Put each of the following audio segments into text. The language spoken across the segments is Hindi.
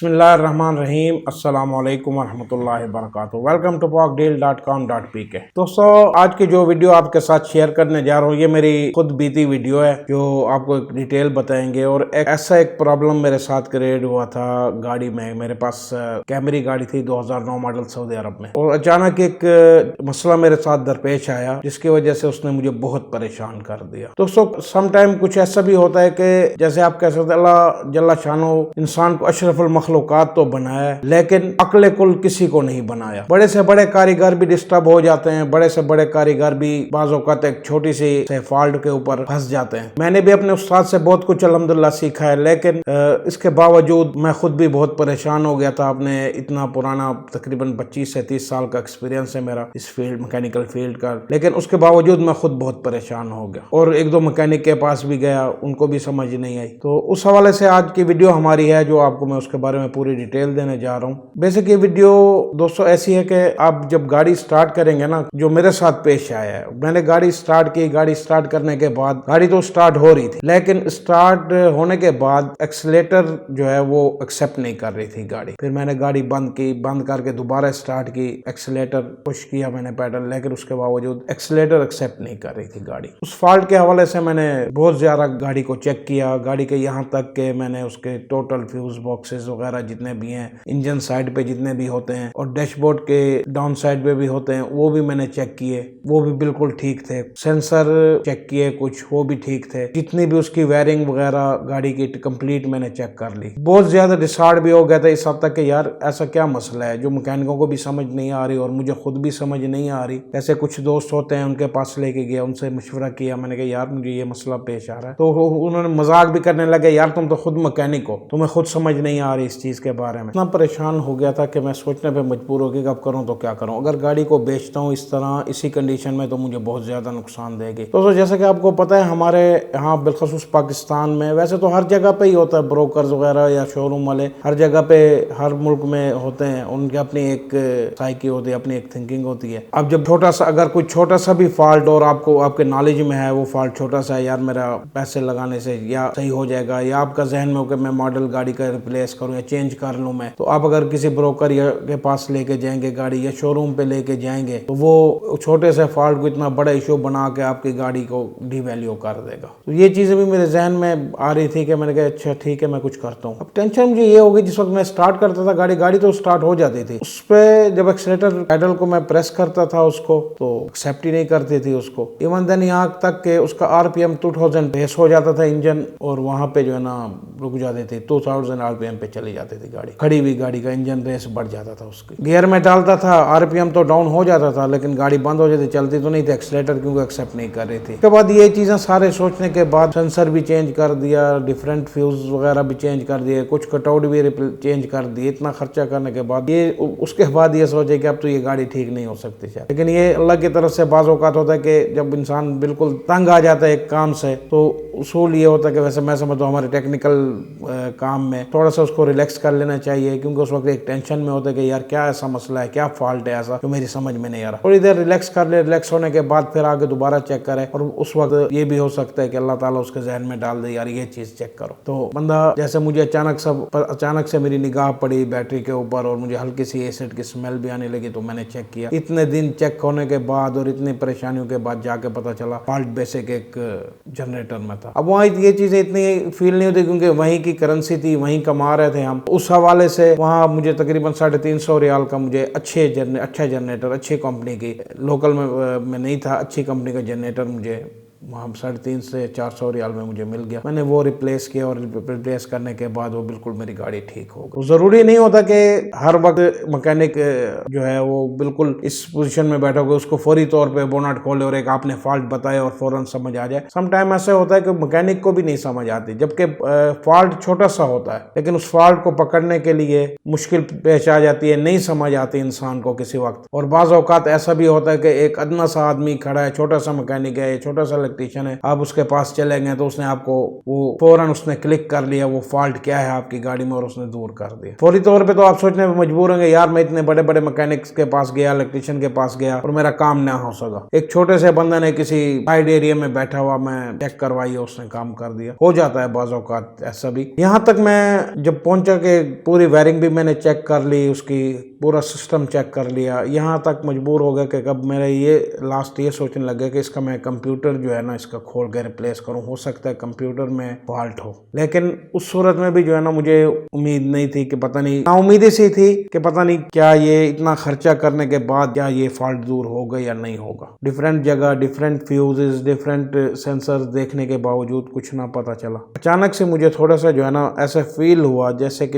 बिस्मिल्लाहिर्रहमानिर्रहीम अस्सलाम वालेकुम वरहमतुल्लाहि वबरकातुहू। Welcome to pokdeal.com.pk। दोस्तों, आज की जो वीडियो आपके साथ शेयर करने जा रहा हूँ ये मेरी खुद बीती वीडियो है जो आपको एक डिटेल बताएंगे। और एक प्रॉब्लम मेरे साथ क्रिएट हुआ था गाड़ी में। मेरे पास कैमरी गाड़ी थी 2009 मॉडल सऊदी अरब में, और अचानक एक मसला मेरे साथ दरपेश आया जिसकी वजह से उसने मुझे बहुत परेशान कर दिया। दोस्तों, समटाइम कुछ ऐसा भी होता है कि जैसे आप कह सकते हैं अल्लाह जल्ला शानो इंसान को अशरफुल मखलूकात तो बनाया है, लेकिन अक्ल कुल किसी को नहीं बनाया। बड़े से बड़े कारीगर भी डिस्टर्ब हो जाते हैं, बड़े से बड़े कारीगर भी बाज़ औक़ात एक छोटी सी फॉल्ट के ऊपर फंस जाते हैं। मैंने भी अपने उस्ताद से बहुत कुछ अल्हम्दुलिल्लाह सीखा है, लेकिन इसके बावजूद मैं खुद भी बहुत परेशान हो गया था। अपने इतना पुराना तकरीबन 25 से 30 साल का एक्सपीरियंस है मेरा इस फील्ड, मैकेनिकल फील्ड का, लेकिन उसके बावजूद मैं खुद बहुत परेशान हो गया और एक दो मैकेनिक के पास भी गया, उनको भी समझ नहीं आई। तो उस हवाले से आज की वीडियो हमारी है जो आपको मैं उसके बारे में पूरी डिटेल देने जा रहा हूँ। बेसिक ये वीडियो दोस्तों ऐसी है कि आप जब गाड़ी स्टार्ट करेंगे ना, जो मेरे साथ पेश आया है, मैंने गाड़ी स्टार्ट की, गाड़ी स्टार्ट करने के बाद गाड़ी तो स्टार्ट हो रही थी, लेकिन स्टार्ट होने के बाद एक्सीलेटर जो है वो एक्सेप्ट नहीं कर रही थी गाड़ी। फिर मैंने गाड़ी बंद की, बंद करके दोबारा स्टार्ट की, एक्सीलेटर पुश किया मैंने पैडल, लेकिन उसके बावजूद एक्सीलेटर एक्सेप्ट नहीं कर रही थी गाड़ी। उस फॉल्ट के हवाले से मैंने बहुत ज्यादा गाड़ी को चेक किया, गाड़ी के यहाँ तक के मैंने उसके टोटल फ्यूज बॉक्सेस वगैरह जितने भी हैं, इंजन साइड पे जितने भी होते हैं और डैशबोर्ड के डाउन साइड पे भी होते हैं, वो भी मैंने चेक किए, वो भी बिल्कुल ठीक थे। सेंसर चेक किए कुछ, वो भी ठीक थे। जितनी भी उसकी वायरिंग वगैरह गाड़ी की कंप्लीट मैंने चेक कर ली। बहुत ज्यादा डिसार्ड भी हो गया था इस हद तक कि यार ऐसा क्या मसला है जो मैकेनिकों को भी समझ नहीं आ रही और मुझे खुद भी समझ नहीं आ रही। ऐसे कुछ दोस्त होते हैं, उनके पास लेके गया, उनसे मशवरा किया, मैंने कहा यार मुझे ये मसला पेश आ रहा है। तो उन्होंने मजाक भी करने लगे, यार तुम तो खुद मैकेनिक हो, तुम्हें खुद समझ नहीं आ रही इस चीज के बारे में। इतना परेशान हो गया था कि मैं सोचने पे मजबूर हो गया अब करूं तो क्या करूं। अगर गाड़ी को बेचता हूं इस तरह इसी कंडीशन में तो मुझे बहुत ज्यादा नुकसान देगी। दोस्तों, जैसे कि आपको पता है हमारे यहाँ बिलखसूस पाकिस्तान में, वैसे तो हर जगह पे ही होता है, ब्रोकर्स वगैरह या शोरूम वाले हर जगह पे हर मुल्क में होते हैं, उनकी अपनी एक साइकी होती है, अपनी एक थिंकिंग होती है। अब जब छोटा सा अगर कोई छोटा सा भी फॉल्ट और आपको आपके नॉलेज में है वो फॉल्ट छोटा सा है, यार मेरा पैसे लगाने से या सही हो जाएगा, या आपका जहन में हो कि मैं मॉडल गाड़ी का रिप्लेस करूं या चेंज कर लूं मैं, तो आप अगर किसी ब्रोकर के पास लेके जाएंगे गाड़ी या शोरूम पे लेके जाएंगे तो वो छोटे से फॉल्ट को इतना बड़ा इशू बना के आपकी गाड़ी को डिवैल्यू कर देगा। तो ये चीजें भी मेरे जहन में आ रही थी कि मैंने कहा अच्छा ठीक है मैं कुछ करता हूँ। अब टेंशन मुझे ये हो गई, जिस वक्त मैं स्टार्ट करता था गाड़ी तो स्टार्ट हो जाती थी, उस पे जब एक्सीलेटर पैडल को मैं प्रेस करता था उसको तो एक्सेप्ट ही नहीं करती थी उसको। इवन देन यहाँ तक के उसका आरपीएम 2000 रेस हो जाता था इंजन, और वहां पे जो है ना रुक जाती थी, 2000 आरपीएम पे चली जाती थी गाड़ी। खड़ी हुई गाड़ी का इंजन रेस बढ़ जाता था उसकी। गियर में डालता था, आरपीएम तो डाउन हो जाता था, लेकिन गाड़ी बंद हो जाती, चलती तो नहीं थी, एक्सीलेटर क्योंकि एक्सेप्ट नहीं कर रही थी। उसके बाद ये चीजें सारे सोचने के बाद सेंसर भी चेंज कर दिया, डिफरेंट फ्यूज वगैरह भी चेंज कर दिए, कुछ कटआउट भी चेंज कर दिए। इतना खर्चा करने के बाद ये उसके बाद ये सोचे कि अब तो ये गाड़ी ठीक नहीं हो सकती शायद। लेकिन ये अल्लाह की तरफ से बाज़ औक़ात होता है कि जब इंसान बिल्कुल तंग आ जाता है एक काम से, तो उसूल ये होता है कि वैसे मैं समझता हूँ हमारे टेक्निकल काम में थोड़ा सा उसको रिलैक्स कर लेना चाहिए, क्योंकि उस वक्त एक टेंशन में होता है कि यार क्या ऐसा मसला है, क्या फॉल्ट है ऐसा जो मेरी समझ में नहीं आ रहा। थोड़ी देर रिलैक्स कर ले, रिलैक्स होने के बाद फिर आगे दोबारा चेक करे, और उस वक्त ये भी हो सकता है कि अल्लाह ताला उसके जहन में डाल दे यार ये चीज चेक करो। तो बंदा जैसे मुझे अचानक से मेरी निगाह पड़ी बैटरी के ऊपर और मुझे हल्की सी एसिड की स्मेल भी आने लगी, तो मैंने चेक किया। इतने दिन चेक होने के बाद और इतनी परेशानियों के बाद जाके पता चला फॉल्ट बेसिक एक जनरेटर में था। अब वहाँ ये चीजें इतनी फील नहीं होती क्योंकि वहीं की करेंसी थी, वहीं कमा रहे थे हम। उस हवाले से वहाँ मुझे तकरीबन 350 रियाल का मुझे अच्छा जनरेटर अच्छी कंपनी की, लोकल में नहीं था, अच्छी कंपनी का जनरेटर मुझे वहाँ 350 से 400 रियाल में मुझे मिल गया। मैंने वो रिप्लेस किया और रिप्लेस करने के बाद वो बिल्कुल मेरी गाड़ी ठीक हो गई। जरूरी नहीं होता कि हर वक्त मैकेनिक जो है वो बिल्कुल इस पोजीशन में बैठा होगा उसको फौरी तौर पे बोनट खोले और एक आपने फॉल्ट बताया और फौरन समझ आ जाए। सम टाइम ऐसा होता है कि मैकेनिक को भी नहीं समझ आती, जबकि फॉल्ट छोटा सा होता है, लेकिन उस फॉल्ट को पकड़ने के लिए मुश्किल पेश आ जाती है, नहीं समझ आती इंसान को किसी वक्त। और बाज़ औक़ात ऐसा भी होता है कि एक अदना सा आदमी खड़ा है, छोटा सा मैकेनिक है, छोटा सा इलेक्ट्रीशियन है, आप उसके पास चले गए तो उसने आपको वो फौरन उसने क्लिक कर लिया वो फॉल्ट क्या है आपकी गाड़ी में और उसने दूर कर दिया फौरी तौर पे। तो आप सोचने में मजबूर होंगे यार मैं इतने बड़े बड़े मैकेनिक्स के पास गया, इलेक्ट्रीशियन के पास गया और मेरा काम ना हो सका। एक छोटे से बंदे ने किसी साइड एरिया में बैठा हुआ मैं चेक करवाई, उसने काम कर दिया। हो जाता है बाज़ औक़ात ऐसा भी। यहाँ तक मैं जब पहुंचा कि पूरी वायरिंग भी मैंने चेक कर ली, उसकी पूरा सिस्टम चेक कर लिया, यहाँ तक मजबूर हो गया कि कब मेरा ये लास्ट ये सोचने लगे कि इसका मैं कंप्यूटर जो है ना इसका खोल के रिप्लेस करूँ, हो सकता है कंप्यूटर में फॉल्ट हो। लेकिन उस सूरत में भी जो है ना मुझे उम्मीद नहीं थी कि पता नहीं, नाउम्मीदी सी थी कि पता नहीं क्या ये इतना खर्चा करने के बाद क्या ये फॉल्ट दूर होगा या नहीं होगा। डिफरेंट जगह डिफरेंट फ्यूजेस डिफरेंट सेंसर देखने के बावजूद कुछ ना पता चला। अचानक से मुझे थोड़ा सा जो है ना ऐसा फील हुआ जैसे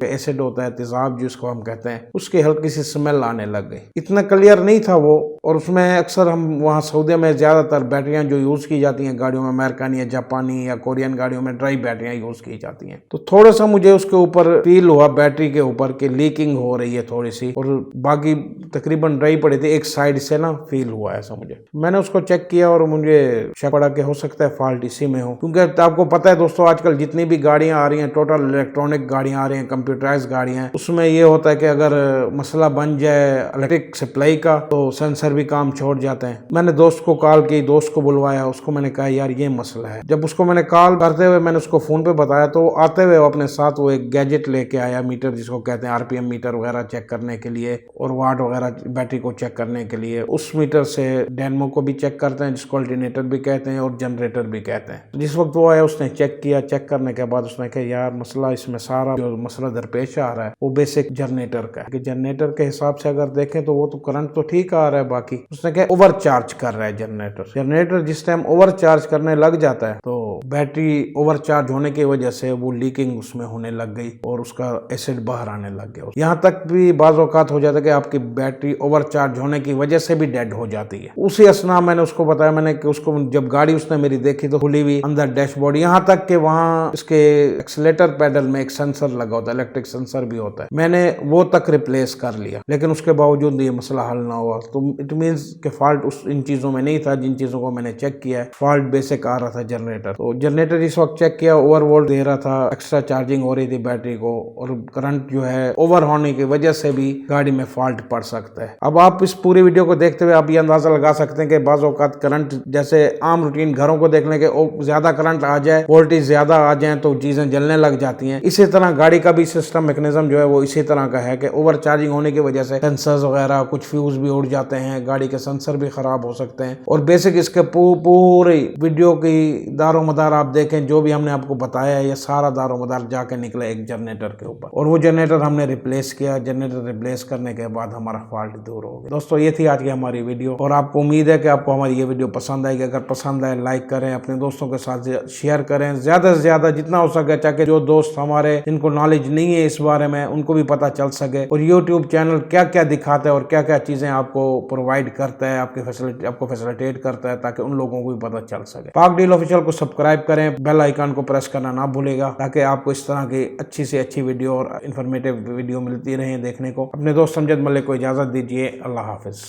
एसिड होता है, तेजाब जिसको हम कहते हैं, उसकी हल्की सी स्मेल आने लग गई। इतना क्लियर नहीं था वो, और उसमें अक्सर हम वहाँ सऊदी में ज्यादातर बैटरियां जो यूज की जाती हैं गाड़ियों में, अमेरिकन या जापानी या कोरियन गाड़ियों में ड्राई बैटरियां यूज की जाती हैं। तो थोड़ा सा मुझे उसके ऊपर फील हुआ बैटरी के ऊपर कि लीकिंग हो रही है थोड़ी सी, और बाकी तकरीबन ड्राई पड़ी थी, एक साइड से ना फील हुआ ऐसा मुझे। मैंने उसको चेक किया और मुझे शक पड़ा कि हो सकता है फॉल्ट इसी में हो, क्योंकि आपको पता है दोस्तों आजकल जितनी भी गाड़ियां आ रही हैं, टोटल इलेक्ट्रॉनिक गाड़ियां आ रही हैं, कंप्यूटराइज गाड़ियां हैं, उसमें ये होता है कि अगर मसला बन जाए इलेक्ट्रिक सप्लाई का तो सेंसर भी काम छोड़ जाते हैं। मैंने दोस्त को कॉल की, दोस्त को बुलवाया, उसको मैंने कहा यार ये मसला है। जब उसको मैंने कॉल करते हुए मैंने उसको फोन पे बताया तो आते हुए अपने साथ वो एक गैजेट लेके आया, मीटर जिसको कहते हैं, आरपीएम मीटर वगैरह चेक करने के लिए और वाट वगैरह बैटरी को चेक करने के लिए। उस मीटर से डायनेमो को भी चेक करते हैं जिसको अल्टरनेटर भी कहते हैं और जनरेटर भी कहते हैं। जिस वक्त वो आया उसने चेक किया, चेक करने के बाद उसने कहा यार मसला इसमें सारा जो मसला दरपेश आ रहा है वो बेसिक जनरेटर का है। जनरेटर के हिसाब से अगर देखें तो वो तो करंट तो ठीक आ रहा है, बाकी उसने कहा ओवरचार्ज कर रहा है जनरेटर जिस टाइम ओवरचार्ज करने लग जाता है तो बैटरी ओवरचार्ज होने की वजह से वो लीकिंग उसमें होने लग गई और उसका एसिड बाहर आने लग गया। यहाँ तक भी बाज़ औक़ात हो जाता है कि आपकी बैटरी ओवरचार्ज होने की वजह से भी डेड हो जाती है। उसी असना मैंने उसको बताया, मैंने कि उसको जब गाड़ी उसने मेरी देखी तो खुली हुई अंदर डैशबोर्ड, यहाँ तक कि वहाँ इसके एक्सीलेटर पैडल में एक सेंसर लगा होता है, इलेक्ट्रिक सेंसर भी होता है, मैंने वो तक रिप्लेस कर लिया, लेकिन उसके बावजूद ये मसला हल ना हुआ। तो इट मीन्स के फॉल्ट इन चीजों में नहीं था जिन चीजों को मैंने चेक किया है। फॉल्ट बेसिक आ रहा था जनरेटर। तो जनरेटर इस वक्त चेक किया ओवर वोल्ट दे रहा था, एक्स्ट्रा चार्जिंग हो रही थी बैटरी को, और करंट जो है ओवर होने की वजह से भी गाड़ी में फॉल्ट पड़ सकता है। अब आप इस पूरी वीडियो को देखते हुए आप ये अंदाजा लगा सकते हैं कि बाज़ औक़ात करंट जैसे आम रूटीन घरों को देख लें कि ज्यादा करंट आ जाए, वोल्टेज ज्यादा आ जाए तो चीजें जलने लग जाती हैं। इसी तरह गाड़ी का भी सिस्टम मैकेनिज्म जो है वो इसी तरह का है कि ओवर चार्जिंग होने की वजह से सेंसर्स वगैरह कुछ फ्यूज भी उड़ जाते हैं, गाड़ी के सेंसर भी खराब हो सकते हैं। और बेसिक इसके पूरी वीडियो की दारो मदार आप देखें, जो भी हमने आपको बताया है ये सारा दारो मदार जाके निकला एक जनरेटर के ऊपर, और वो जनरेटर हमने रिप्लेस किया। जनरेटर रिप्लेस करने के बाद हमारा फॉल्ट दूर हो गया। दोस्तों ये थी आज की हमारी वीडियो, और आपको उम्मीद है कि आपको हमारी ये वीडियो पसंद आएगी। अगर पसंद आए लाइक करें, अपने दोस्तों के साथ शेयर करें, ज्यादा से ज्यादा जितना हो सके, ताकि जो दोस्त हमारे जिनको नॉलेज नहीं है इस बारे में उनको भी पता चल सके। और यूट्यूब चैनल क्या क्या दिखाता है और क्या क्या चीजें आपको प्रोवाइड करता है, आपको फैसिलिटेट करता है, ताकि उन लोगों को भी पता चल सके। पाक डील ऑफिशियल को सब्सक्राइब करें, बेल आइकन को प्रेस करना ना भूलेगा, ताकि आपको इस तरह की अच्छी से अच्छी वीडियो और इन्फॉर्मेटिव वीडियो मिलती रहे देखने को। अपने दोस्त अमजद मलिक को इजाजत दीजिए। अल्लाह हाफिज।